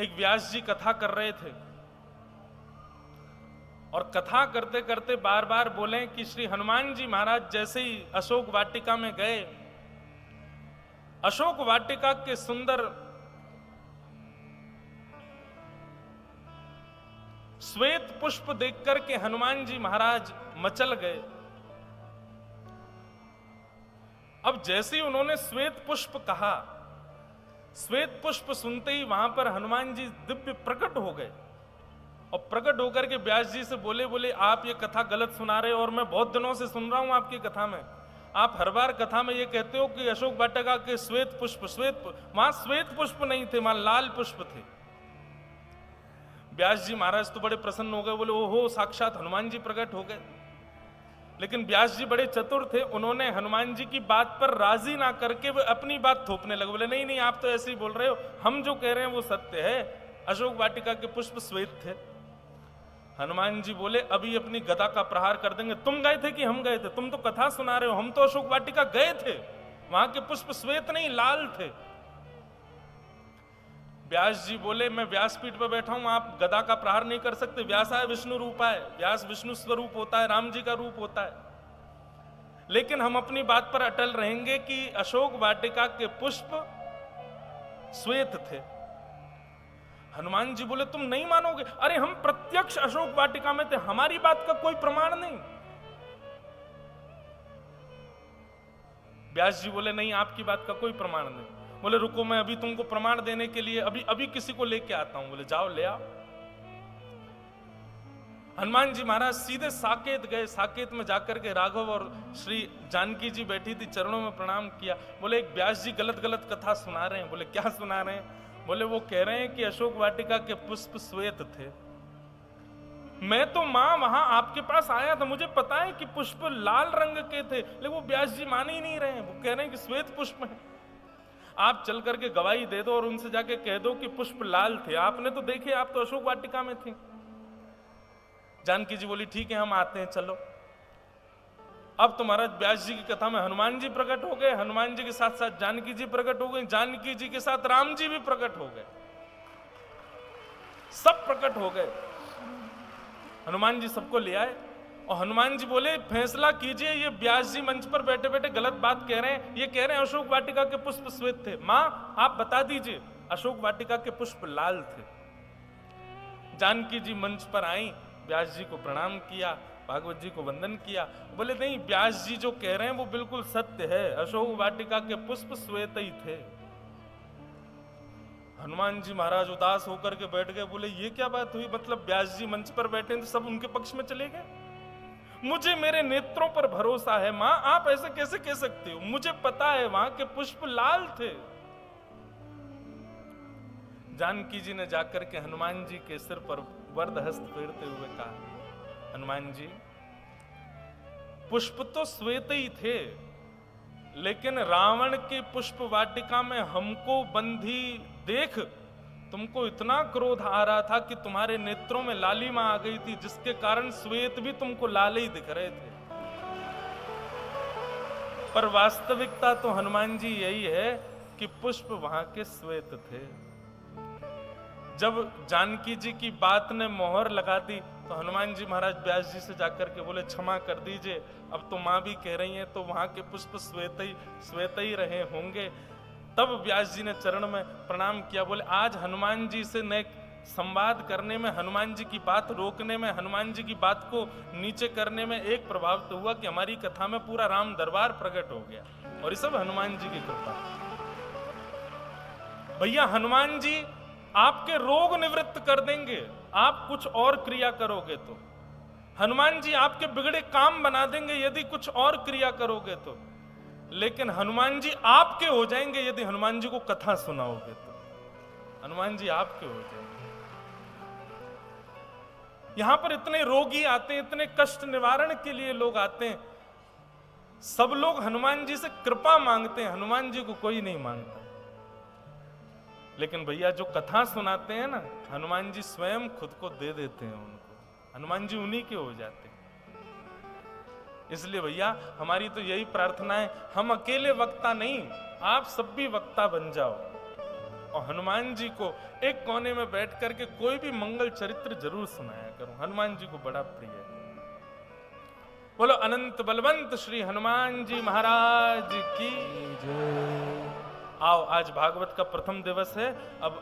एक व्यास जी कथा कर रहे थे और कथा करते करते बार बार बोले कि श्री हनुमान जी महाराज जैसे ही अशोक वाटिका में गए, अशोक वाटिका के सुंदर श्वेत पुष्प देखकर के हनुमान जी महाराज मचल गए। अब जैसे ही उन्होंने श्वेत पुष्प कहा, श्वेत पुष्प सुनते ही वहां पर हनुमान जी दिव्य प्रकट हो गए और प्रकट होकर के व्यास जी से बोले आप ये कथा गलत सुना रहे हो और मैं बहुत दिनों से सुन रहा हूं आपकी कथा में, आप हर बार कथा में ये कहते हो कि अशोक वाटिका के श्वेत पुष्प, वहां श्वेत पुष्प नहीं थे, वहां लाल पुष्प थे। व्यास जी महाराज तो बड़े प्रसन्न हो गए, बोले ओहो साक्षात हनुमान जी प्रकट हो गए। लेकिन व्यास जी बड़े चतुर थे, उन्होंने हनुमान जी की बात पर राजी ना करके वो अपनी बात थोपने लगे। बोले नहीं आप तो ऐसे ही बोल रहे हो, हम जो कह रहे हैं वो सत्य है, अशोक वाटिका के पुष्प श्वेत थे। हनुमान जी बोले अभी अपनी गदा का प्रहार कर देंगे, तुम गए थे कि हम गए थे? तुम तो कथा सुना रहे हो, हम तो अशोक वाटिका गए थे, वहां के पुष्प श्वेत नहीं लाल थे। व्यास जी बोले मैं व्यासपीठ पर बैठा हूं, आप गदा का प्रहार नहीं कर सकते, व्यास है विष्णु रूपा है, व्यास विष्णु स्वरूप होता है, राम जी का रूप होता है। लेकिन हम अपनी बात पर अटल रहेंगे कि अशोक वाटिका के पुष्प श्वेत थे। हनुमान जी बोले तुम नहीं मानोगे, अरे हम प्रत्यक्ष अशोक वाटिका में थे, हमारी बात का कोई प्रमाण नहीं। व्यास जी बोले नहीं आपकी बात का कोई प्रमाण नहीं। बोले रुको मैं अभी तुमको प्रमाण देने के लिए अभी किसी को लेके आता हूं। बोले जाओ ले आओ। हनुमान जी महाराज सीधे साकेत गए, साकेत में जाकर के राघव और श्री जानकी जी बैठी थी, चरणों में प्रणाम किया। बोले एक व्यास जी गलत गलत कथा सुना रहे हैं। बोले क्या सुना रहे हैं? बोले वो कह रहे हैं कि अशोक वाटिका के पुष्प श्वेत थे। मैं तो मां वहां आपके पास आया था, मुझे पता है कि पुष्प लाल रंग के थे, लेकिन वो व्यास जी मान ही नहीं रहे हैं, वो कह रहे हैं कि श्वेत पुष्प है। आप चल करके गवाही दे दो और उनसे जाके कह दो कि पुष्प लाल थे, आपने तो देखे, आप तो अशोक वाटिका में थे। जानकी जी बोली ठीक है हम आते हैं, चलो। अब तो महाराज व्यास जी की कथा में हनुमान जी प्रकट हो गए, हनुमान जी के साथ साथ जानकी जी प्रकट हो गई, जानकी जी के साथ राम जी भी प्रकट हो गए, सब प्रकट हो गए। हनुमान जी सबको ले आए और हनुमान जी बोले फैसला कीजिए, ये व्यास जी मंच पर बैठे बैठे गलत बात कह रहे हैं, ये कह रहे हैं अशोक वाटिका के पुष्प श्वेत थे। मां आप बता दीजिए, अशोक वाटिका के पुष्प लाल थे। जानकी जी मंच पर आई, व्यास जी को प्रणाम किया, भागवत जी को वंदन किया। बोले नहीं व्यास जी जो कह रहे हैं वो बिल्कुल सत्य है, अशोक वाटिका के पुष्प श्वेत ही थे। हनुमान जी महाराज उदास होकर के बैठ गए। बोले ये क्या बात हुई, मतलब व्यास जी मंच पर बैठे तो सब उनके पक्ष में चले गए? मुझे मेरे नेत्रों पर भरोसा है मां, आप ऐसे कैसे कह सकते हो? मुझे पता है वहां के पुष्प लाल थे। जानकी जी ने जाकर के हनुमान जी के सिर पर वरद हस्त फेरते हुए कहा, हनुमान जी पुष्प तो श्वेत ही थे, लेकिन रावण के पुष्प वाटिका में हमको बंधी देख तुमको इतना क्रोध आ रहा था कि तुम्हारे नेत्रों में लालिमा आ गई थी, जिसके कारण श्वेत भी तुमको लाल ही दिख रहे थे। पर वास्तविकता तो हनुमान जी यही है कि पुष्प वहां के श्वेत थे। जब जानकी जी की बात ने मोहर लगा दी तो हनुमान जी महाराज व्यास जी से जाकर के बोले क्षमा कर दीजिए, अब तो मां भी कह रही हैं तो वहां के पुष्प श्वेत ही रहे होंगे। तब व्यास जी ने चरण में प्रणाम किया। बोले आज हनुमान जी से न संवाद करने में, हनुमान जी की बात रोकने में, हनुमान जी की बात को नीचे करने में एक प्रभाव तो हुआ कि हमारी कथा में पूरा राम दरबार प्रकट हो गया, और ये सब हनुमान जी की कृपा। भैया हनुमान जी आपके रोग निवृत्त कर देंगे, आप कुछ और क्रिया करोगे तो। हनुमान जी आपके बिगड़े काम बना देंगे यदि कुछ और क्रिया करोगे तो। लेकिन हनुमान जी आपके हो जाएंगे यदि हनुमान जी को कथा सुनाओगे तो। हनुमान जी आपके हो जाएंगे। यहां पर इतने रोगी आते हैं, इतने कष्ट निवारण के लिए लोग आते हैं, सब लोग हनुमान जी से कृपा मांगते हैं, हनुमान जी को कोई नहीं मांगता। लेकिन भैया जो कथा सुनाते हैं ना, हनुमान जी स्वयं खुद को दे देते हैं उनको, हनुमान जी उन्हीं के हो जाते हैं। इसलिए भैया हमारी तो यही प्रार्थना है, हम अकेले वक्ता नहीं, आप सब भी वक्ता बन जाओ। और हनुमान जी को एक कोने में बैठ करके कोई भी मंगल चरित्र जरूर सुनाया करूं। हनुमान जी को बड़ा प्रिय है। बोलो अनंत बलवंत श्री हनुमान जी महाराज की जय। आओ, आज भागवत का प्रथम दिवस है। अब